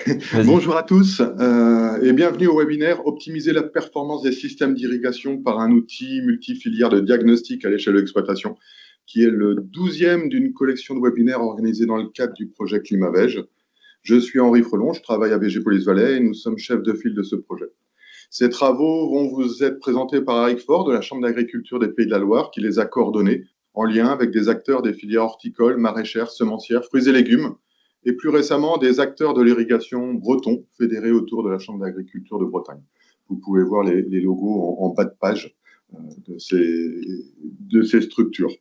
Vas-y. Bonjour à tous et bienvenue au webinaire Optimiser la performance des systèmes d'irrigation par un outil multifilière de diagnostic à l'échelle de l'exploitation, qui est le 12e d'une collection de webinaires organisée dans le cadre du projet ClimaVeg. Je suis Henri Frelon, je travaille à BG Police Valais et nous sommes chefs de file de ce projet. Ces travaux vont vous être présentés par Eric Faure de la Chambre d'agriculture des Pays de la Loire, qui les a coordonnés en lien avec des acteurs des filières horticoles, maraîchères, semencières, fruits et légumes, et plus récemment des acteurs de l'irrigation bretons fédérés autour de la Chambre d'agriculture de Bretagne. Vous pouvez voir les logos en bas de page de ces structures.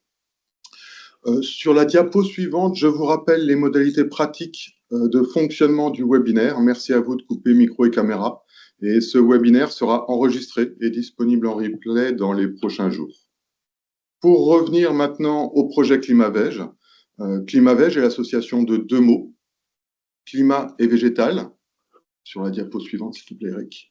Sur la diapo suivante, je vous rappelle les modalités pratiques de fonctionnement du webinaire. Merci à vous de couper micro et caméra. Et ce webinaire sera enregistré et disponible en replay dans les prochains jours. Pour revenir maintenant au projet ClimaVeg, ClimaVeg est l'association de deux mots, climat et végétal. Sur la diapo suivante, s'il te plaît, Eric.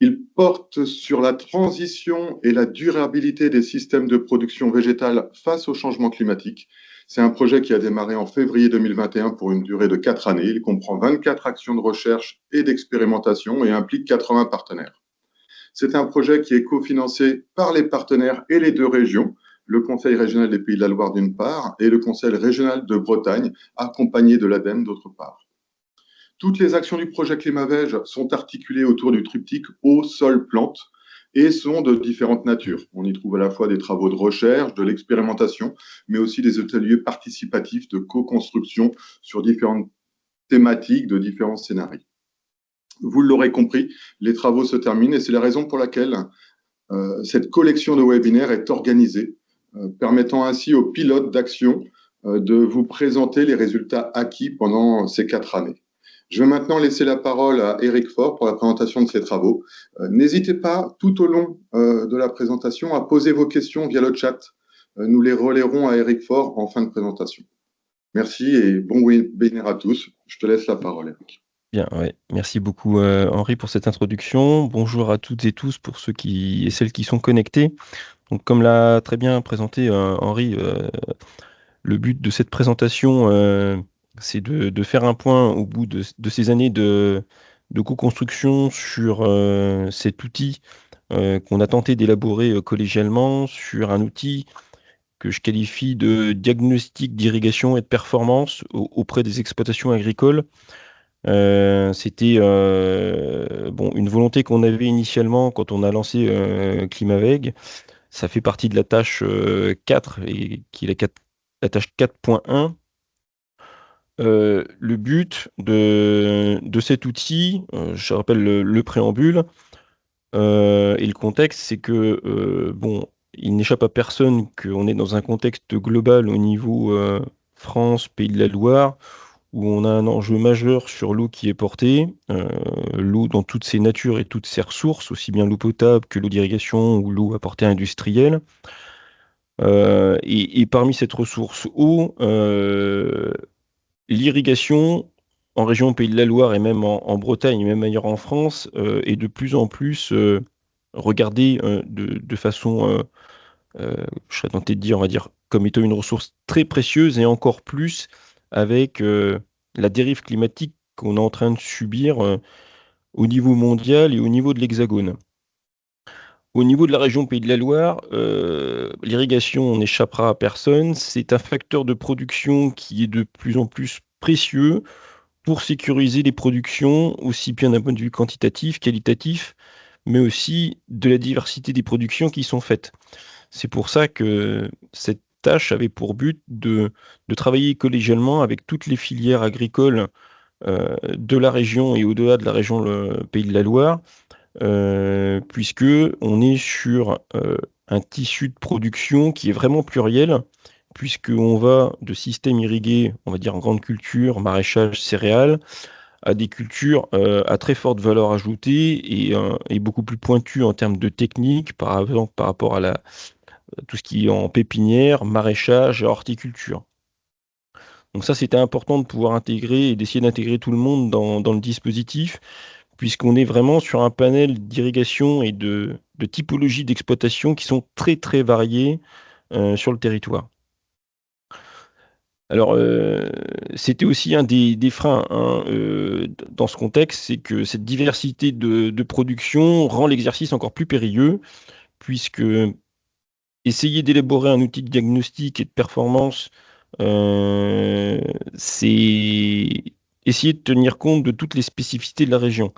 Il porte sur la transition et la durabilité des systèmes de production végétale face au changement climatique. C'est un projet qui a démarré en février 2021 pour une durée de 4 années. Il comprend 24 actions de recherche et d'expérimentation et implique 80 partenaires. C'est un projet qui est cofinancé par les partenaires et les deux régions, le Conseil régional des Pays de la Loire d'une part et le Conseil régional de Bretagne, accompagné de l'ADEME d'autre part. Toutes les actions du projet ClimaVeg sont articulées autour du triptyque eau, sol, plante et sont de différentes natures. On y trouve à la fois des travaux de recherche, de l'expérimentation, mais aussi des ateliers participatifs de co-construction sur différentes thématiques de différents scénarios. Vous l'aurez compris, les travaux se terminent et c'est la raison pour laquelle cette collection de webinaires est organisée, permettant ainsi aux pilotes d'action de vous présenter les résultats acquis pendant ces 4 années. Je vais maintenant laisser la parole à Eric Faure pour la présentation de ses travaux. N'hésitez pas tout au long de la présentation à poser vos questions via le chat. Nous les relayerons à Eric Faure en fin de présentation. Merci et bon webinaire à tous. Je te laisse la parole, Eric. Bien, ouais. Merci beaucoup, Henri, pour cette introduction. Bonjour à toutes et tous pour ceux qui et celles qui sont connectés. Donc, comme l'a très bien présenté Henri, le but de cette présentation, c'est de faire un point au bout de ces années de co-construction sur cet outil qu'on a tenté d'élaborer collégialement, sur un outil que je qualifie de diagnostic d'irrigation et de performance auprès des exploitations agricoles. C'était bon, une volonté qu'on avait initialement quand on a lancé ClimaVeg. Ça fait partie de la tâche 4 et qui est la tâche 4.1. Le but de cet outil, je rappelle le préambule et le contexte, c'est que bon, il n'échappe à personne qu'on est dans un contexte global au niveau France, Pays de la Loire, où on a un enjeu majeur sur l'eau qui est portée, l'eau dans toutes ses natures et toutes ses ressources, aussi bien l'eau potable que l'eau d'irrigation ou l'eau à portée industrielle. Et parmi cette ressource eau, l'irrigation en région Pays de la Loire et même en Bretagne et même ailleurs en France est de plus en plus regardée de façon, je serais tenté de dire, on va dire, comme étant une ressource très précieuse et encore plus avec la dérive climatique qu'on est en train de subir au niveau mondial et au niveau de l'Hexagone. Au niveau de la région Pays de la Loire, l'irrigation n'échappera à personne. C'est un facteur de production qui est de plus en plus précieux pour sécuriser les productions, aussi bien d'un point de vue quantitatif, qualitatif, mais aussi de la diversité des productions qui sont faites. C'est pour ça que cette tâche avait pour but de travailler collégialement avec toutes les filières agricoles de la région et au-delà de la région le Pays de la Loire, puisque on est sur un tissu de production qui est vraiment pluriel, puisqu'on va de systèmes irrigués, on va dire en grande culture, maraîchage, céréales, à des cultures à très forte valeur ajoutée et beaucoup plus pointues en termes de technique, par exemple par rapport à tout ce qui est en pépinière, maraîchage et horticulture. Donc ça, c'était important de pouvoir intégrer et d'essayer d'intégrer tout le monde dans le dispositif, puisqu'on est vraiment sur un panel d'irrigation et de typologies d'exploitation qui sont très très variées sur le territoire. Alors, c'était aussi un des freins, hein, dans ce contexte, c'est que cette diversité de production rend l'exercice encore plus périlleux, puisque essayer d'élaborer un outil de diagnostic et de performance, c'est essayer de tenir compte de toutes les spécificités de la région.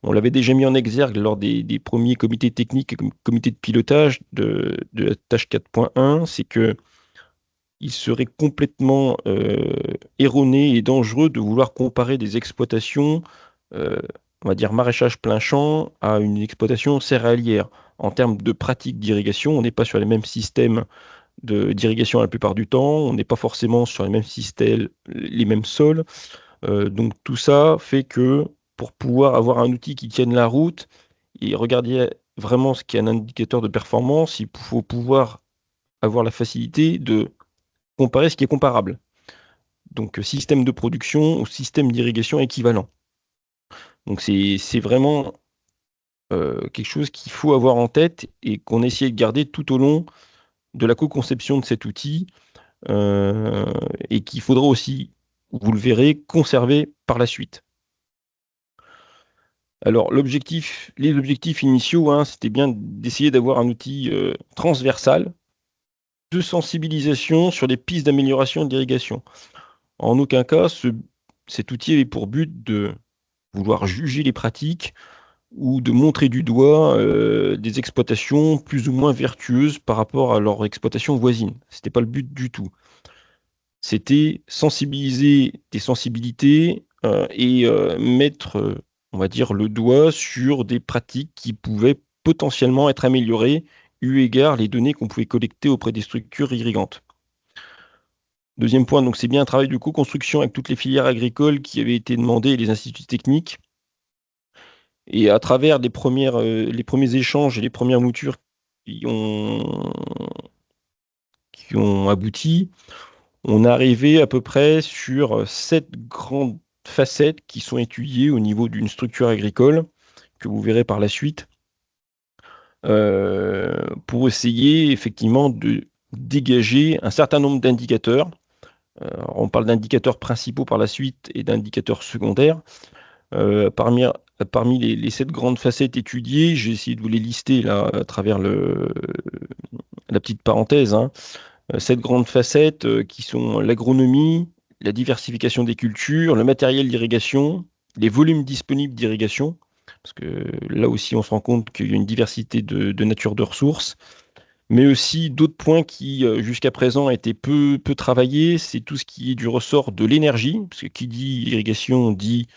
On l'avait déjà mis en exergue lors des premiers comités techniques et comités de pilotage de la tâche 4.1, c'est que il serait complètement erroné et dangereux de vouloir comparer des exploitations, euh, on va dire maraîchage plein champ, à une exploitation céréalière. En termes de pratique d'irrigation, on n'est pas sur les mêmes systèmes d'irrigation la plupart du temps, on n'est pas forcément sur les mêmes systèmes, les mêmes sols. Donc tout ça fait que pour pouvoir avoir un outil qui tienne la route et regarder vraiment ce qui est un indicateur de performance, il faut pouvoir avoir la facilité de comparer ce qui est comparable. Donc système de production ou système d'irrigation équivalent. Donc c'est vraiment quelque chose qu'il faut avoir en tête et qu'on essaie de garder tout au long de la co-conception de cet outil et qu'il faudra aussi, vous le verrez, conserver par la suite. Alors les objectifs initiaux, hein, c'était bien d'essayer d'avoir un outil transversal de sensibilisation sur les pistes d'amélioration d'irrigation. En aucun cas, cet outil avait pour but de vouloir juger les pratiques ou de montrer du doigt des exploitations plus ou moins vertueuses par rapport à leur exploitation voisine. Ce n'était pas le but du tout. C'était sensibiliser des sensibilités et mettre, on va dire, le doigt sur des pratiques qui pouvaient potentiellement être améliorées eu égard les données qu'on pouvait collecter auprès des structures irrigantes. Deuxième point, donc c'est bien un travail de co-construction avec toutes les filières agricoles qui avaient été demandées et les instituts techniques. Et à travers les premiers échanges et les premières moutures qui ont, qui ont abouti, on est arrivé à peu près sur 7 grandes facettes qui sont étudiées au niveau d'une structure agricole, que vous verrez par la suite, pour essayer effectivement de dégager un certain nombre d'indicateurs. On parle d'indicateurs principaux par la suite et d'indicateurs secondaires. Parmi les 7 grandes facettes étudiées, j'ai essayé de vous les lister là à travers la petite parenthèse, hein. 7 grandes facettes qui sont l'agronomie, la diversification des cultures, le matériel d'irrigation, les volumes disponibles d'irrigation, parce que là aussi on se rend compte qu'il y a une diversité de nature de ressources, mais aussi d'autres points qui jusqu'à présent étaient peu travaillés, c'est tout ce qui est du ressort de l'énergie, parce que qui dit irrigation dit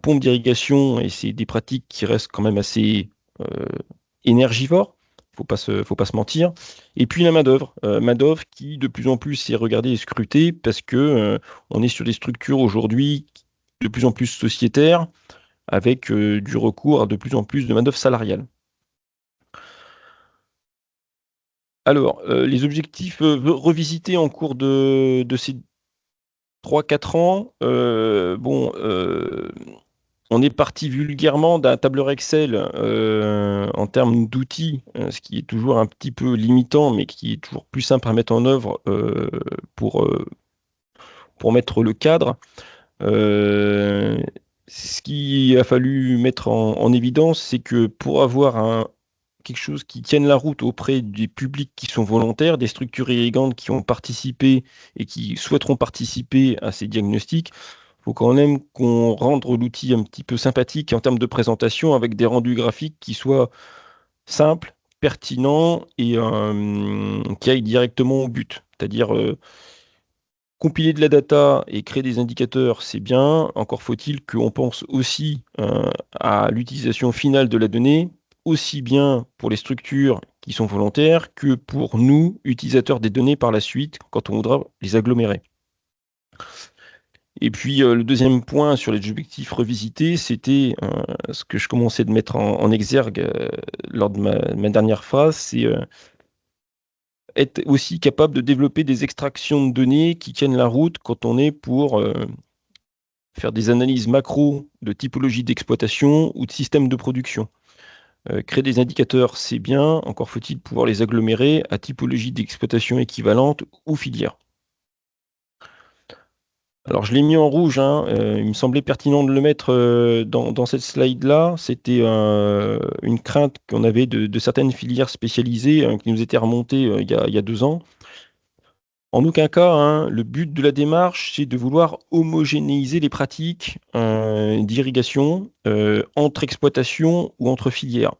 pompe d'irrigation, et c'est des pratiques qui restent quand même assez énergivores, faut pas se mentir. Et puis la main-d'œuvre qui de plus en plus est regardée et scrutée parce que on est sur des structures aujourd'hui de plus en plus sociétaires, avec du recours à de plus en plus de main-d'œuvre salariale. Alors, les objectifs revisités en cours de ces 3-4 ans, on est parti vulgairement d'un tableur Excel en termes d'outils, ce qui est toujours un petit peu limitant, mais qui est toujours plus simple à mettre en œuvre pour, euh, pour mettre le cadre. Euh, Ce qu'il a fallu mettre en évidence, c'est que pour avoir quelque chose qui tienne la route auprès des publics qui sont volontaires, des structures irrigantes qui ont participé et qui souhaiteront participer à ces diagnostics, il faut quand même qu'on rende l'outil un petit peu sympathique en termes de présentation avec des rendus graphiques qui soient simples, pertinents et qui aillent directement au but. C'est-à-dire compiler de la data et créer des indicateurs, c'est bien. Encore faut-il qu'on pense aussi à l'utilisation finale de la donnée, aussi bien pour les structures qui sont volontaires que pour nous, utilisateurs des données par la suite, quand on voudra les agglomérer. Et puis le deuxième point sur les objectifs revisités, c'était ce que je commençais de mettre en exergue lors de ma dernière phrase, c'est être aussi capable de développer des extractions de données qui tiennent la route quand on est pour faire des analyses macro de typologie d'exploitation ou de système de production. Créer des indicateurs, c'est bien, encore faut-il pouvoir les agglomérer à typologie d'exploitation équivalente ou filière. Alors, je l'ai mis en rouge, hein, il me semblait pertinent de le mettre dans cette slide-là. C'était une crainte qu'on avait de certaines filières spécialisées qui nous étaient remontées il y a 2 ans. En aucun cas, hein, le but de la démarche, c'est de vouloir homogénéiser les pratiques d'irrigation entre exploitations ou entre filières.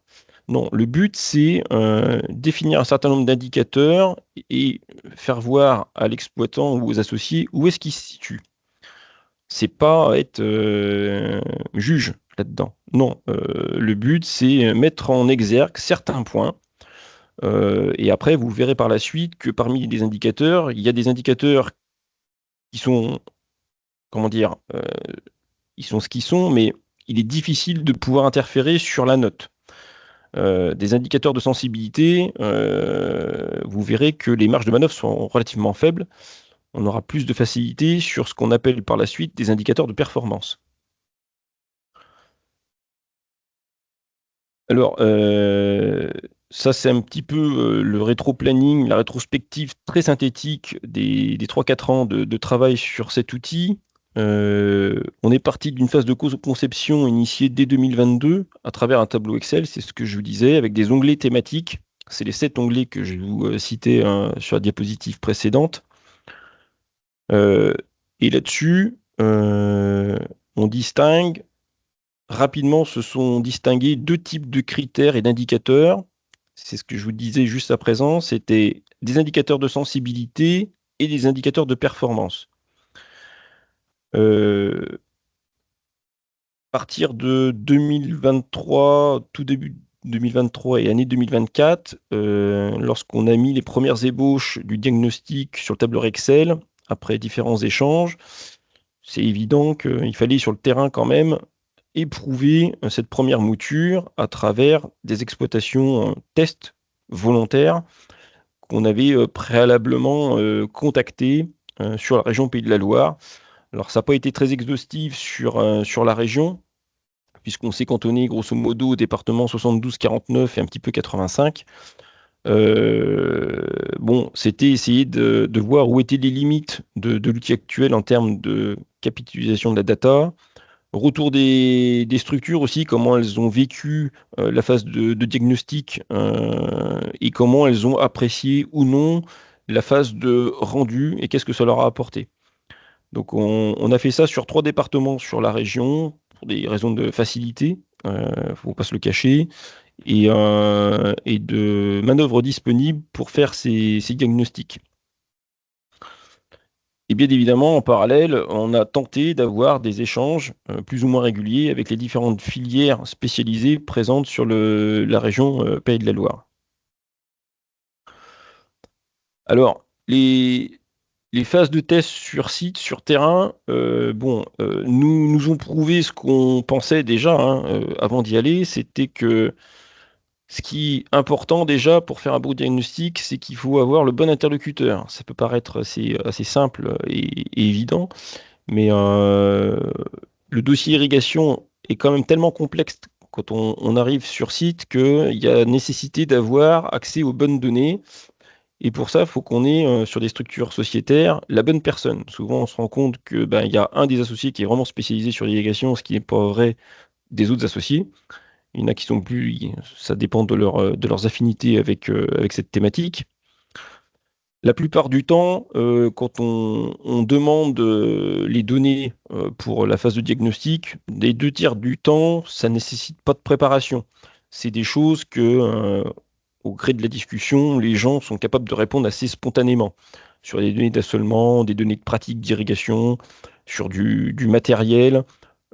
Non, le but, c'est définir un certain nombre d'indicateurs et faire voir à l'exploitant ou aux associés où est-ce qu'il se situe. C'est pas être juge là-dedans. Non, le but, c'est mettre en exergue certains points. Et après, vous verrez par la suite que parmi les indicateurs, il y a des indicateurs qui sont, comment dire, ils sont ce qu'ils sont, mais il est difficile de pouvoir interférer sur la note. Des indicateurs de sensibilité, vous verrez que les marges de manœuvre sont relativement faibles. On aura plus de facilité sur ce qu'on appelle par la suite des indicateurs de performance. Alors, ça, c'est un petit peu le rétro-planning, la rétrospective très synthétique des 3-4 ans de travail sur cet outil. On est parti d'une phase de conception initiée dès 2022 à travers un tableau Excel, c'est ce que je vous disais, avec des onglets thématiques. C'est les 7 onglets que je vous citais sur la diapositive précédente. Et là-dessus, on distingue rapidement se sont distingués 2 types de critères et d'indicateurs. C'est ce que je vous disais juste à présent, c'était des indicateurs de sensibilité et des indicateurs de performance. À partir de 2023, tout début 2023 et année 2024, lorsqu'on a mis les premières ébauches du diagnostic sur le tableur Excel, après différents échanges, c'est évident qu'il fallait sur le terrain quand même éprouver cette première mouture à travers des exploitations tests volontaires qu'on avait préalablement contactées sur la région Pays de la Loire. Alors, ça n'a pas été très exhaustif sur la région, puisqu'on s'est cantonné grosso modo au département 72-49 et un petit peu 85. Bon, c'était essayer de voir où étaient les limites de l'outil actuel en termes de capitalisation de la data, retour des structures aussi, comment elles ont vécu la phase de diagnostic et comment elles ont apprécié ou non la phase de rendu et qu'est-ce que ça leur a apporté. Donc on a fait ça sur 3 départements sur la région pour des raisons de facilité, il ne faut pas se le cacher, et de manœuvres disponibles pour faire ces diagnostics. Et bien évidemment, en parallèle, on a tenté d'avoir des échanges plus ou moins réguliers avec les différentes filières spécialisées présentes sur la région Pays de la Loire. Alors, les phases de test sur site, sur terrain, nous ont prouvé ce qu'on pensait déjà hein, avant d'y aller, c'était que ce qui est important déjà pour faire un beau diagnostic, c'est qu'il faut avoir le bon interlocuteur. Ça peut paraître assez simple et évident, mais le dossier irrigation est quand même tellement complexe quand on arrive sur site qu'il y a nécessité d'avoir accès aux bonnes données. Et pour ça, il faut qu'on ait sur des structures sociétaires la bonne personne. Souvent, on se rend compte que il y a un des associés qui est vraiment spécialisé sur l'irrigation, ce qui n'est pas vrai des autres associés. Il y en a qui sont plus, ça dépend de leurs affinités avec cette thématique. La plupart du temps, quand on demande les données pour la phase de diagnostic, les 2 tiers du temps, ça ne nécessite pas de préparation. C'est des choses que, au gré de la discussion, les gens sont capables de répondre assez spontanément sur des données d'assolement, des données de pratique d'irrigation, sur du matériel,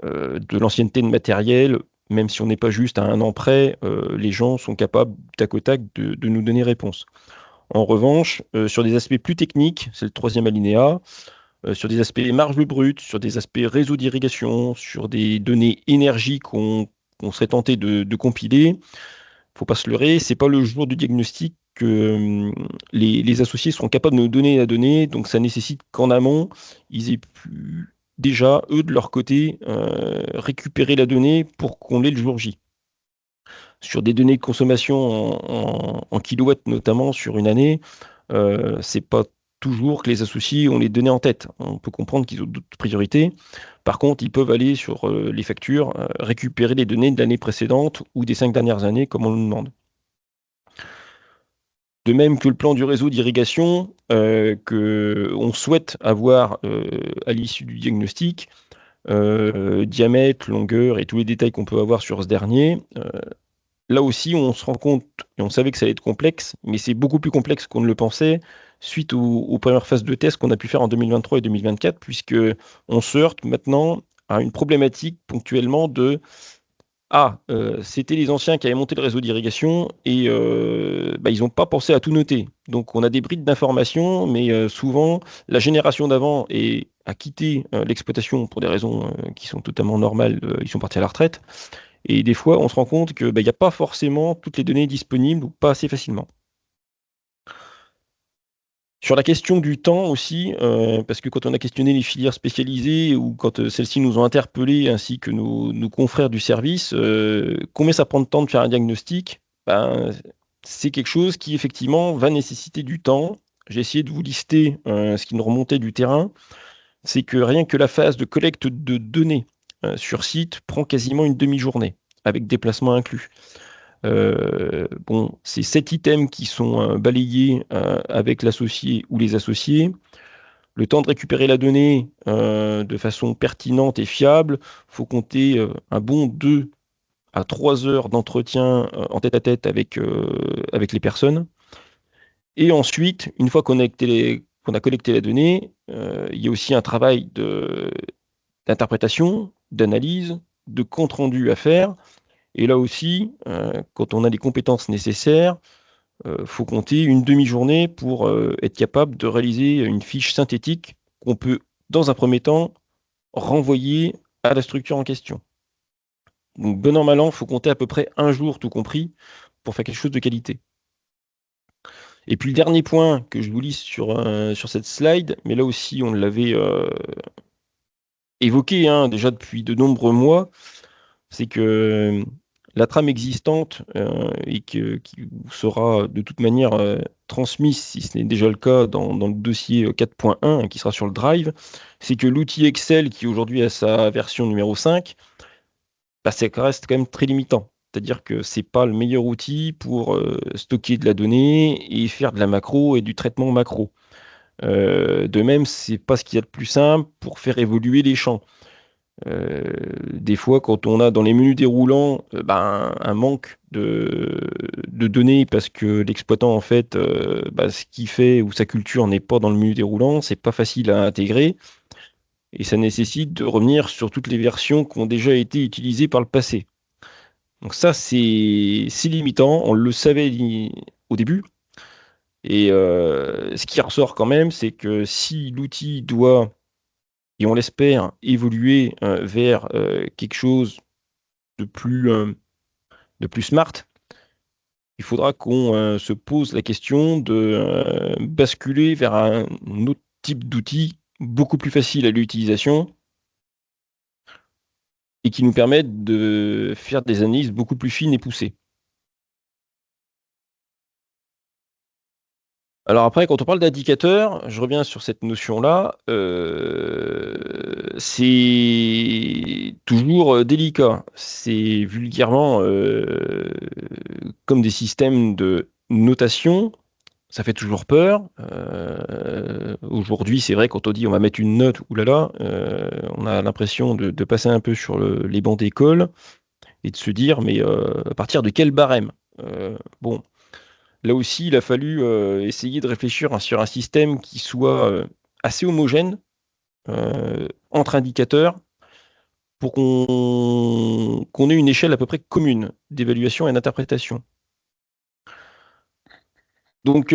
de l'ancienneté de matériel. Même si on n'est pas juste à un an près, les gens sont capables, tac au tac, de nous donner réponse. En revanche, sur des aspects plus techniques, c'est le 3e alinéa, sur des aspects marge brute, sur des aspects réseau d'irrigation, sur des données énergie qu'on serait tenté de compiler, faut pas se leurrer, c'est pas le jour du diagnostic que les associés seront capables de nous donner la donnée, donc ça nécessite qu'en amont, ils aient pu déjà, eux, de leur côté, récupérer la donnée pour qu'on l'ait le jour J. Sur des données de consommation en kilowatts, notamment sur une année, c'est pas toujours que les associés ont les données en tête. On peut comprendre qu'ils ont d'autres priorités. Par contre, ils peuvent aller sur les factures, récupérer les données de l'année précédente ou des 5 dernières années, comme on nous demande. De même que le plan du réseau d'irrigation qu'on souhaite avoir à l'issue du diagnostic, diamètre, longueur et tous les détails qu'on peut avoir sur ce dernier. Là aussi, on se rend compte, et on savait que ça allait être complexe, mais c'est beaucoup plus complexe qu'on ne le pensait suite aux premières phases de test qu'on a pu faire en 2023 et 2024, puisque on se heurte maintenant à une problématique ponctuellement de c'était les anciens qui avaient monté le réseau d'irrigation et ils n'ont pas pensé à tout noter. Donc on a des brides d'informations, mais souvent la génération d'avant a quitté l'exploitation pour des raisons qui sont totalement normales. Ils sont partis à la retraite. Et des fois, on se rend compte qu'il n'y a pas forcément toutes les données disponibles ou pas assez facilement. Sur la question du temps aussi, parce que quand on a questionné les filières spécialisées ou quand celles-ci nous ont interpellés ainsi que nos confrères du service, combien ça prend de temps de faire un diagnostic? C'est quelque chose qui effectivement va nécessiter du temps. J'ai essayé de vous lister ce qui nous remontait du terrain. C'est que rien que la phase de collecte de données sur site prend quasiment une demi-journée, avec déplacement inclus. C'est 7 items qui sont balayés avec l'associé ou les associés. Le temps de récupérer la donnée de façon pertinente et fiable, il faut compter un bon 2 à 3 heures d'entretien en tête-à-tête avec les personnes. Et ensuite, une fois qu'on a collecté la donnée, il y a aussi un travail d'interprétation, d'analyse, de compte-rendu à faire. Et là aussi, quand on a les compétences nécessaires, faut compter une demi-journée pour être capable de réaliser une fiche synthétique qu'on peut, dans un premier temps, renvoyer à la structure en question. Donc, bon an, mal an, il faut compter à peu près un jour tout compris pour faire quelque chose de qualité. Et puis le dernier point que je vous lis sur cette slide, mais là aussi on l'avait évoqué déjà depuis de nombreux mois, c'est que la trame existante et qui vous sera de toute manière transmise, si ce n'est déjà le cas, dans le dossier 4.1 qui sera sur le Drive, c'est que l'outil Excel qui aujourd'hui a sa version numéro 5, ça reste quand même très limitant. C'est-à-dire que ce n'est pas le meilleur outil pour stocker de la donnée et faire de la macro et du traitement macro. De même, ce n'est pas ce qu'il y a de plus simple pour faire évoluer les champs. Des fois, quand on a dans les menus déroulants un manque de données parce que l'exploitant, en fait, ce qu'il fait ou sa culture n'est pas dans le menu déroulant, c'est pas facile à intégrer et ça nécessite de revenir sur toutes les versions qui ont déjà été utilisées par le passé. Donc ça, c'est limitant, on le savait au début. Et ce qui ressort quand même, c'est que si l'outil doit, et on l'espère, évoluer vers quelque chose de plus smart, il faudra qu'on se pose la question de basculer vers un autre type d'outil beaucoup plus facile à l'utilisation et qui nous permette de faire des analyses beaucoup plus fines et poussées. Alors après, quand on parle d'indicateurs, je reviens sur cette notion-là, c'est toujours délicat. C'est vulgairement comme des systèmes de notation, ça fait toujours peur. Aujourd'hui, c'est vrai, quand on dit on va mettre une note, oulala, on a l'impression de passer un peu sur les bancs d'école et de se dire, mais à partir de quel barème? Bon. Là aussi, il a fallu essayer de réfléchir sur un système qui soit assez homogène entre indicateurs pour qu'on ait une échelle à peu près commune d'évaluation et d'interprétation. Donc,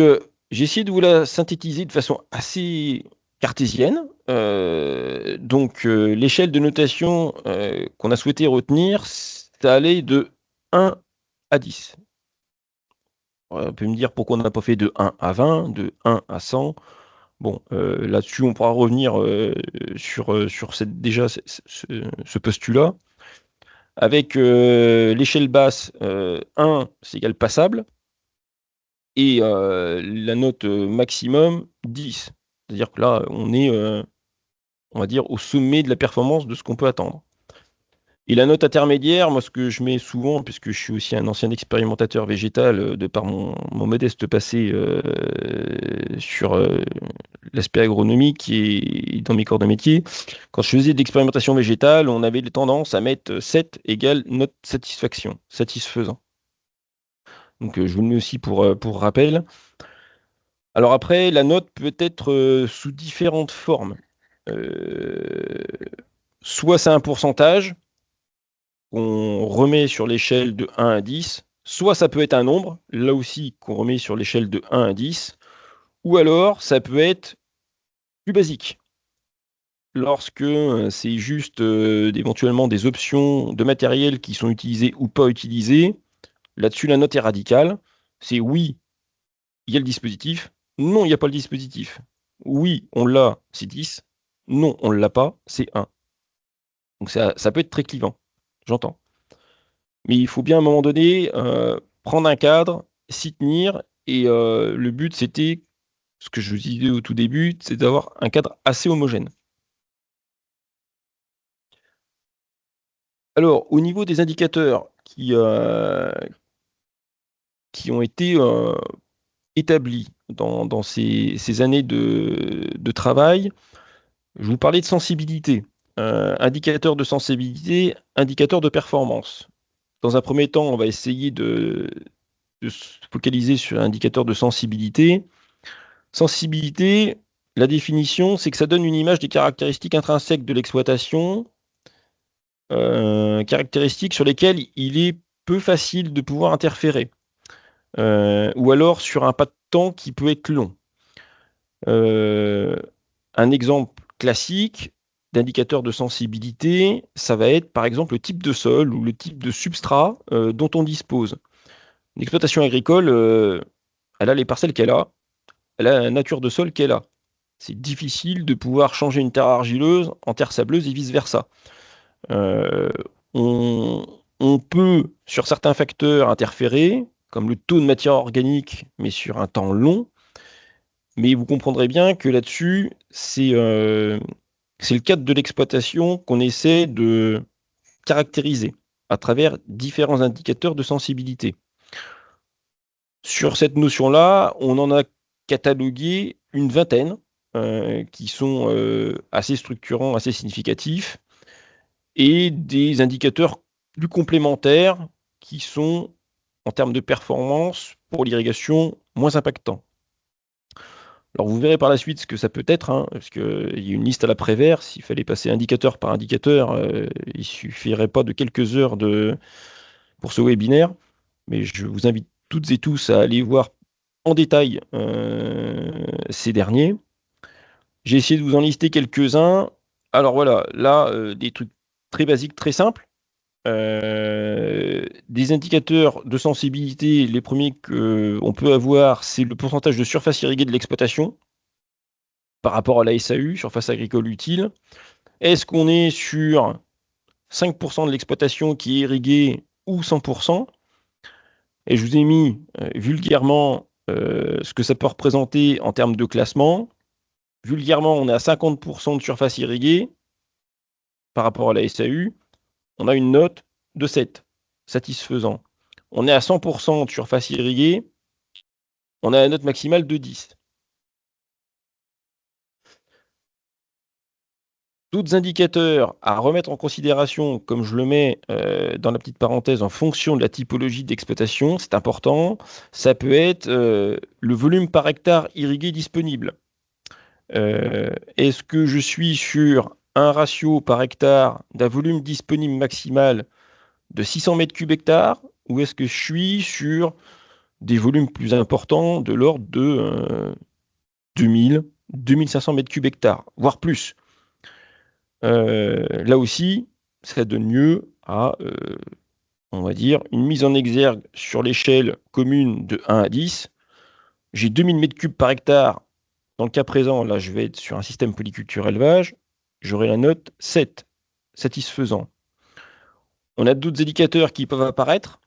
j'ai essayé de vous la synthétiser de façon assez cartésienne. L'échelle de notation qu'on a souhaité retenir, ça allait de 1 à 10. On peut me dire pourquoi on n'a pas fait de 1 à 20, de 1 à 100. Bon, là-dessus, on pourra revenir sur ce postulat. Avec l'échelle basse, 1, c'est égal passable. Et la note maximum, 10. C'est-à-dire que là, on est, on va dire, au sommet de la performance de ce qu'on peut attendre. Et la note intermédiaire, moi, ce que je mets souvent, puisque je suis aussi un ancien expérimentateur végétal, de par mon modeste passé sur l'aspect agronomique et dans mes corps de métier, quand je faisais de l'expérimentation végétale, on avait tendance à mettre 7 égale note satisfaction, satisfaisant. Donc, je vous le mets aussi pour rappel. Alors après, la note peut être sous différentes formes. Soit c'est un pourcentage qu'on remet sur l'échelle de 1 à 10, soit ça peut être un nombre, là aussi qu'on remet sur l'échelle de 1 à 10, ou alors ça peut être plus basique. Lorsque c'est juste éventuellement des options de matériel qui sont utilisées ou pas utilisées, là-dessus la note est radicale. C'est oui, il y a le dispositif, non, il n'y a pas le dispositif. Oui, on l'a, c'est 10, non, on ne l'a pas, c'est 1. Donc ça peut être très clivant, j'entends. Mais il faut bien à un moment donné prendre un cadre, s'y tenir, et le but c'était, ce que je vous disais au tout début, c'est d'avoir un cadre assez homogène. Alors, au niveau des indicateurs qui ont été établis dans ces années de travail, je vous parlais de sensibilité. Indicateur de sensibilité, indicateur de performance. Dans un premier temps, on va essayer de se focaliser sur l'indicateur de sensibilité. Sensibilité, la définition, c'est que ça donne une image des caractéristiques intrinsèques de l'exploitation, caractéristiques sur lesquelles il est peu facile de pouvoir interférer, ou alors sur un pas de temps qui peut être long. Un exemple classique d'indicateur de sensibilité, ça va être par exemple le type de sol ou le type de substrat dont on dispose. Une exploitation agricole, elle a les parcelles qu'elle a, elle a la nature de sol qu'elle a. C'est difficile de pouvoir changer une terre argileuse en terre sableuse et vice-versa. Euh, on peut, sur certains facteurs, interférer, comme le taux de matière organique, mais sur un temps long. Mais vous comprendrez bien que là-dessus, c'est le cadre de l'exploitation qu'on essaie de caractériser à travers différents indicateurs de sensibilité. Sur cette notion-là, on en a catalogué une vingtaine qui sont assez structurants, assez significatifs, et des indicateurs plus complémentaires qui sont, en termes de performance, pour l'irrigation, moins impactants. Alors vous verrez par la suite ce que ça peut être, hein, parce qu'il y a une liste à la Prévert. S'il fallait passer indicateur par indicateur, il suffirait pas de quelques heures pour ce webinaire. Mais je vous invite toutes et tous à aller voir en détail ces derniers. J'ai essayé de vous en lister quelques-uns. Alors voilà, là, des trucs très basiques, très simples. Des indicateurs de sensibilité, les premiers qu'on peut avoir, c'est le pourcentage de surface irriguée de l'exploitation par rapport à la SAU, surface agricole utile. Est-ce qu'on est sur 5% de l'exploitation qui est irriguée ou 100%? Et je vous ai mis vulgairement ce que ça peut représenter en termes de classement. Vulgairement, on est à 50% de surface irriguée par rapport à la SAU. On a une note de 7, satisfaisant. On est à 100% de surface irriguée, on a la note maximale de 10. D'autres indicateurs à remettre en considération, comme je le mets dans la petite parenthèse, en fonction de la typologie d'exploitation, c'est important, ça peut être le volume par hectare irrigué disponible. Est-ce que je suis sur un ratio par hectare d'un volume disponible maximal de 600 mètres cubes hectare, ou est-ce que je suis sur des volumes plus importants de l'ordre de 2000, 2500 mètres cubes hectare, voire plus? Là aussi, ça donne lieu à, on va dire, une mise en exergue sur l'échelle commune de 1 à 10. J'ai 2000 mètres cubes par hectare. Dans le cas présent, là, je vais être sur un système polyculture élevage. J'aurai la note 7, satisfaisant. On a d'autres indicateurs qui peuvent apparaître,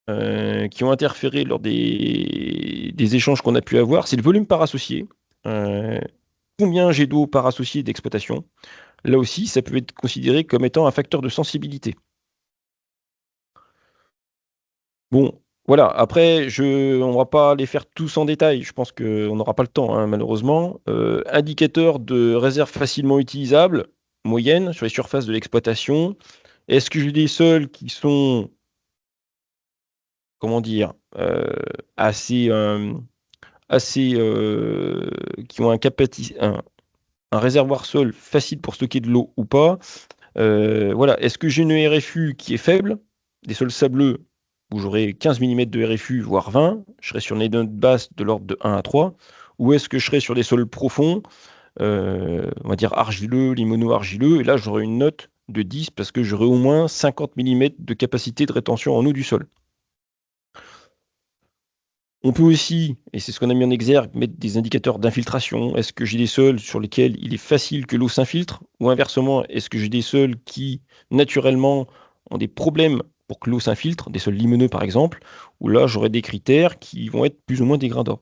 qui ont interféré lors des échanges qu'on a pu avoir. C'est le volume par associé. Combien j'ai d'eau par associé d'exploitation? Là aussi, ça peut être considéré comme étant un facteur de sensibilité. Bon, voilà, après, on ne va pas les faire tous en détail, je pense qu'on n'aura pas le temps, hein, malheureusement. Indicateur de réserve facilement utilisable, moyenne, sur les surfaces de l'exploitation. Est-ce que j'ai des sols qui sont, comment dire, assez, qui ont un réservoir sol facile pour stocker de l'eau ou pas? Voilà. Est-ce que j'ai une RFU qui est faible, des sols sableux où j'aurai 15 mm de RFU, voire 20, je serai sur des notes basses de l'ordre de 1 à 3, ou est-ce que je serai sur des sols profonds, on va dire argileux, limono-argileux, et là j'aurai une note de 10 parce que j'aurai au moins 50 mm de capacité de rétention en eau du sol. On peut aussi, et c'est ce qu'on a mis en exergue, mettre des indicateurs d'infiltration. Est-ce que j'ai des sols sur lesquels il est facile que l'eau s'infiltre? Ou inversement, est-ce que j'ai des sols qui, naturellement, ont des problèmes pour que l'eau s'infiltre, des sols limoneux par exemple, où là, j'aurai des critères qui vont être plus ou moins dégradants.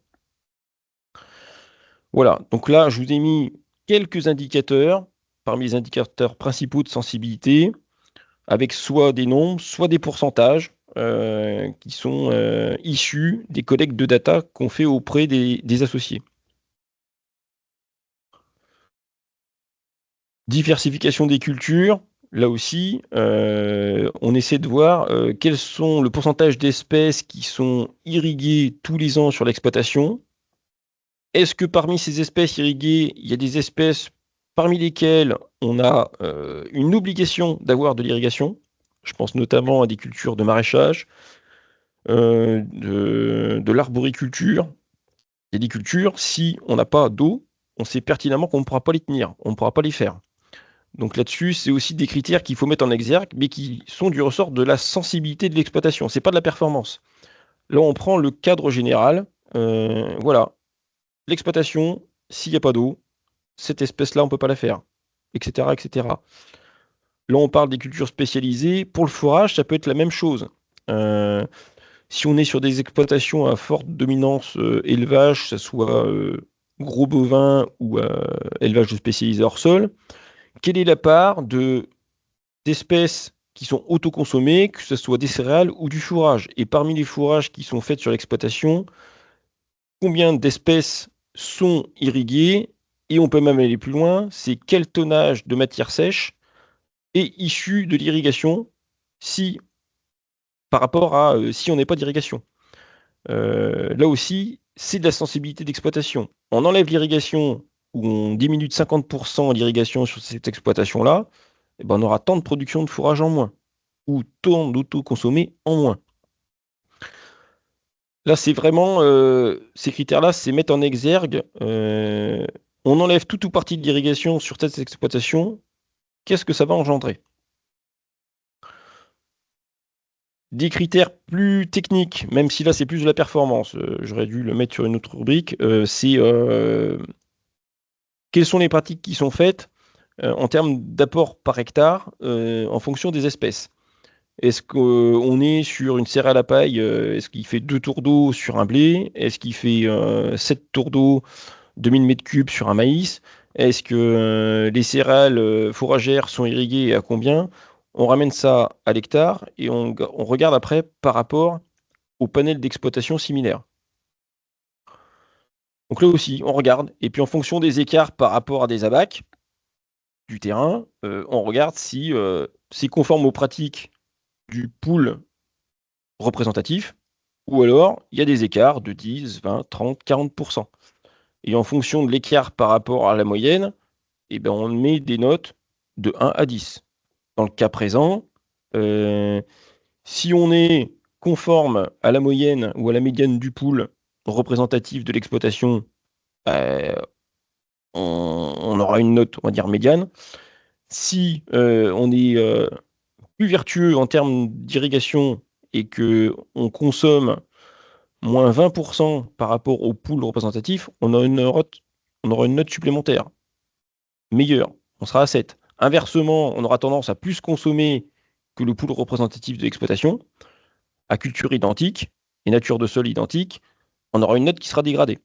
Voilà, donc là, je vous ai mis quelques indicateurs, parmi les indicateurs principaux de sensibilité, avec soit des nombres, soit des pourcentages qui sont issus des collectes de data qu'on fait auprès des associés. Diversification des cultures, là aussi, on essaie de voir quels sont le pourcentage d'espèces qui sont irriguées tous les ans sur l'exploitation. Est-ce que parmi ces espèces irriguées, il y a des espèces parmi lesquelles on a une obligation d'avoir de l'irrigation? Je pense notamment à des cultures de maraîchage, de l'arboriculture. Il y a des cultures, si on n'a pas d'eau, on sait pertinemment qu'on ne pourra pas les tenir, on ne pourra pas les faire. Donc là-dessus, c'est aussi des critères qu'il faut mettre en exergue, mais qui sont du ressort de la sensibilité de l'exploitation. Ce n'est pas de la performance. Là, on prend le cadre général. Voilà. L'exploitation, s'il n'y a pas d'eau, cette espèce-là, on ne peut pas la faire, etc., etc. Là, on parle des cultures spécialisées. Pour le forage, ça peut être la même chose. Si on est sur des exploitations à forte dominance élevage, que ce soit gros bovin ou élevage de spécialisés hors sol, quelle est la part d'espèces qui sont autoconsommées, que ce soit des céréales ou du fourrage? Et parmi les fourrages qui sont faits sur l'exploitation, combien d'espèces sont irriguées? Et on peut même aller plus loin, c'est quel tonnage de matière sèche est issu de l'irrigation si, par rapport à si on n'est pas d'irrigation. Là aussi, c'est de la sensibilité d'exploitation. On enlève l'irrigation ou on diminue de 50% l'irrigation sur cette exploitation-là, eh ben on aura tant de production de fourrage en moins ou tant d'auto-consommé en moins. Là, c'est vraiment ces critères-là, c'est mettre en exergue. On enlève tout ou partie de l'irrigation sur cette exploitation. Qu'est-ce que ça va engendrer? Des critères plus techniques, même si là c'est plus de la performance, j'aurais dû le mettre sur une autre rubrique, c'est quelles sont les pratiques qui sont faites en termes d'apport par hectare en fonction des espèces. Est-ce qu'on est sur une céréale à paille, est-ce qu'il fait 2 tours d'eau sur un blé? Est-ce qu'il fait 7 tours d'eau, 2000 m3 sur un maïs? Est-ce que les céréales fourragères sont irriguées et à combien? On ramène ça à l'hectare et on regarde après par rapport au panel d'exploitation similaire. Donc là aussi, on regarde, et puis en fonction des écarts par rapport à des abacs du terrain, on regarde si c'est conforme aux pratiques du pool représentatif, ou alors il y a des écarts de 10, 20, 30, 40%. Et en fonction de l'écart par rapport à la moyenne, eh ben, on met des notes de 1 à 10. Dans le cas présent, si on est conforme à la moyenne ou à la médiane du pool représentatif de l'exploitation, on aura une note, on va dire, médiane. Si on est plus vertueux en termes d'irrigation et qu'on consomme moins 20% par rapport au pool représentatif, on aura une note supplémentaire, meilleure, on sera à 7. Inversement, on aura tendance à plus consommer que le pool représentatif de l'exploitation, à culture identique et nature de sol identique, on aura une note qui sera dégradée.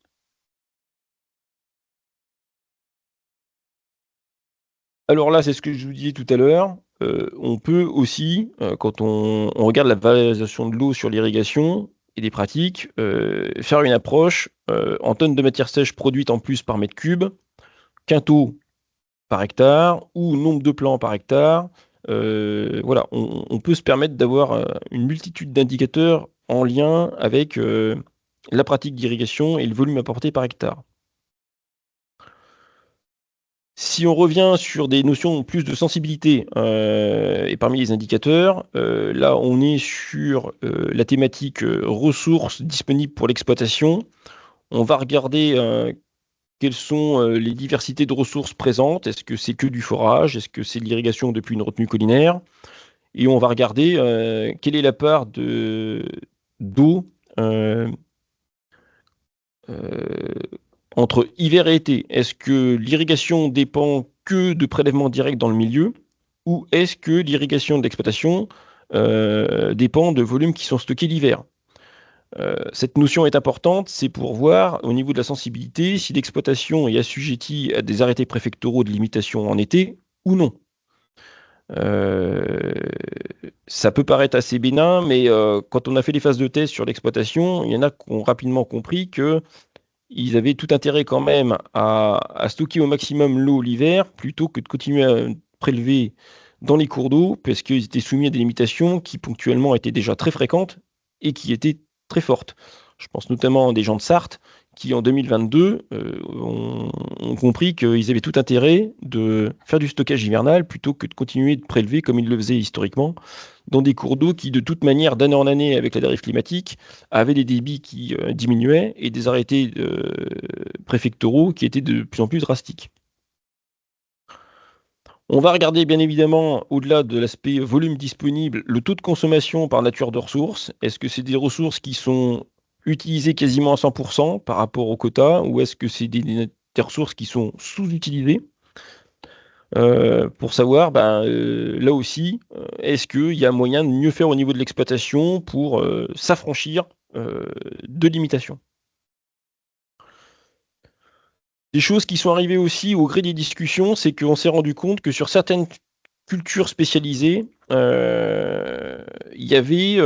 Alors là, c'est ce que je vous disais tout à l'heure. On peut aussi, quand on regarde la valorisation de l'eau sur l'irrigation et des pratiques, faire une approche en tonnes de matière sèche produite en plus par mètre cube, quintot par hectare ou nombre de plants par hectare. Voilà, on peut se permettre d'avoir une multitude d'indicateurs en lien avec la pratique d'irrigation et le volume apporté par hectare. Si on revient sur des notions plus de sensibilité, et parmi les indicateurs, là on est sur la thématique ressources disponibles pour l'exploitation. On va regarder quelles sont les diversités de ressources présentes. Est-ce que c'est que du forage? Est-ce que c'est de l'irrigation depuis une retenue collinaire? Et on va regarder quelle est la part d'eau euh, euh, entre hiver et été. Est-ce que l'irrigation dépend que de prélèvements directs dans le milieu ou est-ce que l'irrigation d'exploitation dépend de volumes qui sont stockés l'hiver? Cette notion est importante, c'est pour voir au niveau de la sensibilité si l'exploitation est assujettie à des arrêtés préfectoraux de limitation en été ou non. Euh, Ça peut paraître assez bénin, mais quand on a fait les phases de test sur l'exploitation, il y en a qui ont rapidement compris que ils avaient tout intérêt quand même à stocker au maximum l'eau l'hiver plutôt que de continuer à prélever dans les cours d'eau parce qu'ils étaient soumis à des limitations qui ponctuellement étaient déjà très fréquentes et qui étaient très fortes. Je pense notamment à des gens de Sarthe qui, en 2022, ont compris qu'ils avaient tout intérêt de faire du stockage hivernal plutôt que de continuer de prélever comme ils le faisaient historiquement dans des cours d'eau qui, de toute manière, d'année en année, avec la dérive climatique, avaient des débits qui diminuaient et des arrêtés préfectoraux qui étaient de plus en plus drastiques. On va regarder bien évidemment, au-delà de l'aspect volume disponible, le taux de consommation par nature de ressources. Est-ce que c'est des ressources qui sont utilisées quasiment à 100% par rapport au quota ou est-ce que c'est des ressources qui sont sous-utilisées? Pour savoir, ben, là aussi, est-ce qu'il y a moyen de mieux faire au niveau de l'exploitation pour s'affranchir de limitations? Des choses qui sont arrivées aussi au gré des discussions, c'est qu'on s'est rendu compte que sur certaines cultures spécialisées, il y avait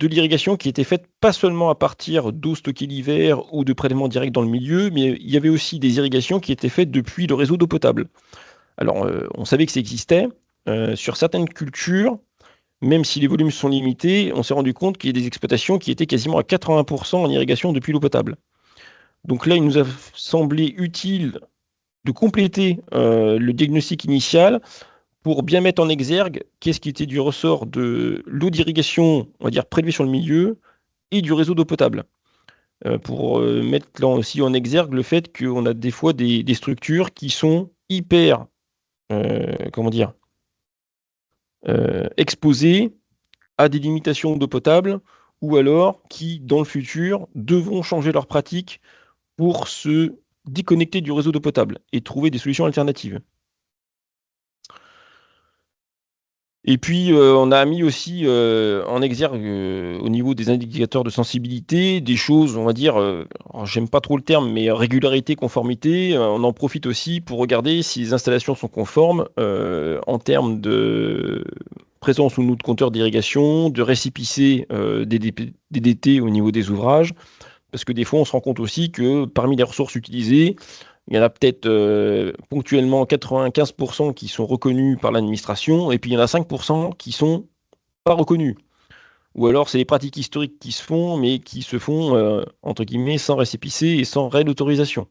de l'irrigation qui était faite pas seulement à partir d'eau stockée l'hiver ou de prélèvements directs dans le milieu, mais il y avait aussi des irrigations qui étaient faites depuis le réseau d'eau potable. Alors, on savait que ça existait. Sur certaines cultures, même si les volumes sont limités, on s'est rendu compte qu'il y a des exploitations qui étaient quasiment à 80% en irrigation depuis l'eau potable. Donc là, il nous a semblé utile de compléter le diagnostic initial pour bien mettre en exergue qu'est-ce qui était du ressort de l'eau d'irrigation, on va dire prélevée sur le milieu, et du réseau d'eau potable. Pour mettre là aussi en exergue le fait qu'on a des fois des structures qui sont hyper, comment dire, exposées à des limitations d'eau potable ou alors qui, dans le futur, devront changer leurs pratiques pour se déconnecter du réseau d'eau potable et trouver des solutions alternatives. Et puis, on a mis aussi en exergue, au niveau des indicateurs de sensibilité, des choses, on va dire, alors j'aime pas trop le terme, mais régularité, conformité. On en profite aussi pour regarder si les installations sont conformes en termes de présence ou non de compteurs d'irrigation, de récépissé des DDT au niveau des ouvrages. Parce que des fois, on se rend compte aussi que parmi les ressources utilisées, il y en a peut-être ponctuellement 95% qui sont reconnus par l'administration, et puis il y en a 5% qui sont pas reconnus. Ou alors c'est les pratiques historiques qui se font, mais qui se font, entre guillemets, sans récépissé et sans réelle autorisation.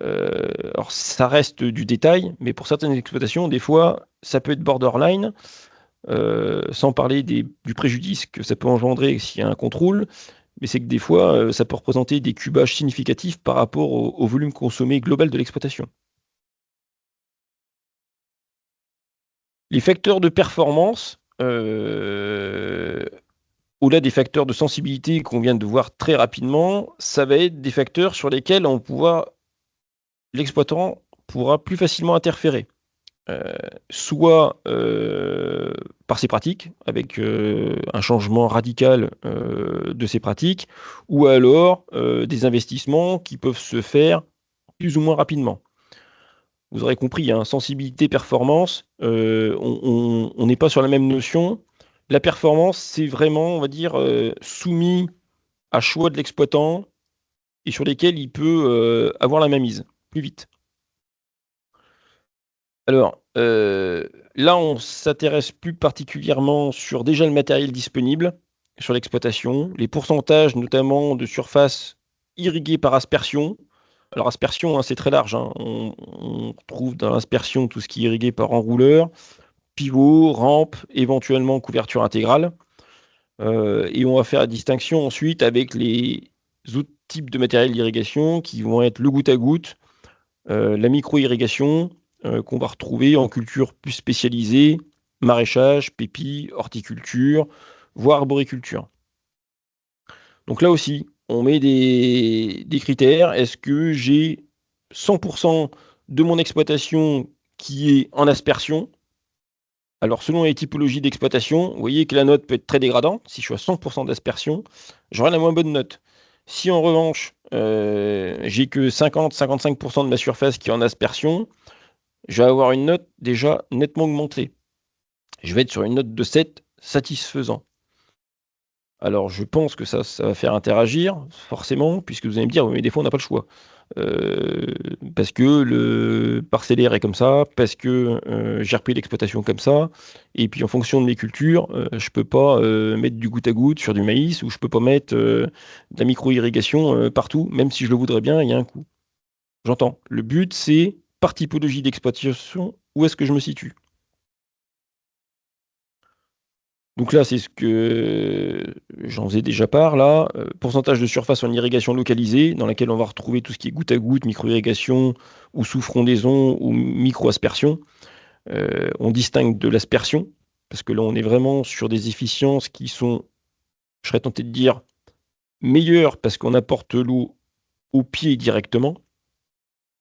Alors ça reste du détail, mais pour certaines exploitations, des fois, ça peut être borderline, sans parler du préjudice que ça peut engendrer s'il y a un contrôle, mais c'est que des fois, ça peut représenter des cubages significatifs par rapport au volume consommé global de l'exploitation. Les facteurs de performance, au-delà des facteurs de sensibilité qu'on vient de voir très rapidement, ça va être des facteurs sur lesquels l'exploitant pourra plus facilement interférer. Soit par ses pratiques, avec un changement radical de ses pratiques, ou alors des investissements qui peuvent se faire plus ou moins rapidement. vous aurez compris, hein, sensibilité, performance, on n'est pas sur la même notion. La performance, c'est vraiment, on va dire, soumis à choix de l'exploitant et sur lesquels il peut avoir la main mise plus vite. Alors, là, on s'intéresse plus particulièrement sur déjà le matériel disponible sur l'exploitation, les pourcentages notamment de surface irriguées par aspersion. Alors aspersion, hein, c'est très large, hein. On trouve dans l'aspersion tout ce qui est irrigué par enrouleur, pivot, rampe, éventuellement couverture intégrale. Et on va faire la distinction ensuite avec les autres types de matériel d'irrigation qui vont être le goutte à goutte, la micro-irrigation qu'on va retrouver en culture plus spécialisée, maraîchage, pépi, horticulture, voire arboriculture. Donc là aussi, on met des critères. Est-ce que j'ai 100% de mon exploitation qui est en aspersion? Alors, selon les typologies d'exploitation, vous voyez que la note peut être très dégradante. Si je suis à 100% d'aspersion, j'aurai la moins bonne note. Si en revanche, j'ai que 50-55% de ma surface qui est en aspersion, je vais avoir une note déjà nettement augmentée. Je vais être sur une note de 7 satisfaisant. Alors, je pense que ça va faire interagir, forcément, puisque vous allez me dire, oui, mais des fois, on n'a pas le choix. Parce que le parcellaire est comme ça, parce que j'ai repris l'exploitation comme ça, et puis en fonction de mes cultures, je peux pas mettre du goutte à goutte sur du maïs, ou je peux pas mettre de la micro-irrigation partout, même si je le voudrais bien, il y a un coût. J'entends. Le but, c'est, par typologie d'exploitation, où est-ce que je me situe? Donc là, c'est ce que j'en faisais déjà part, là. Pourcentage de surface en irrigation localisée, dans laquelle on va retrouver tout ce qui est goutte à goutte, micro-irrigation, ou sous frondaison, ou micro-aspersion. On distingue de l'aspersion, parce que là, on est vraiment sur des efficiences qui sont, je serais tenté de dire, meilleures, parce qu'on apporte l'eau au pied directement,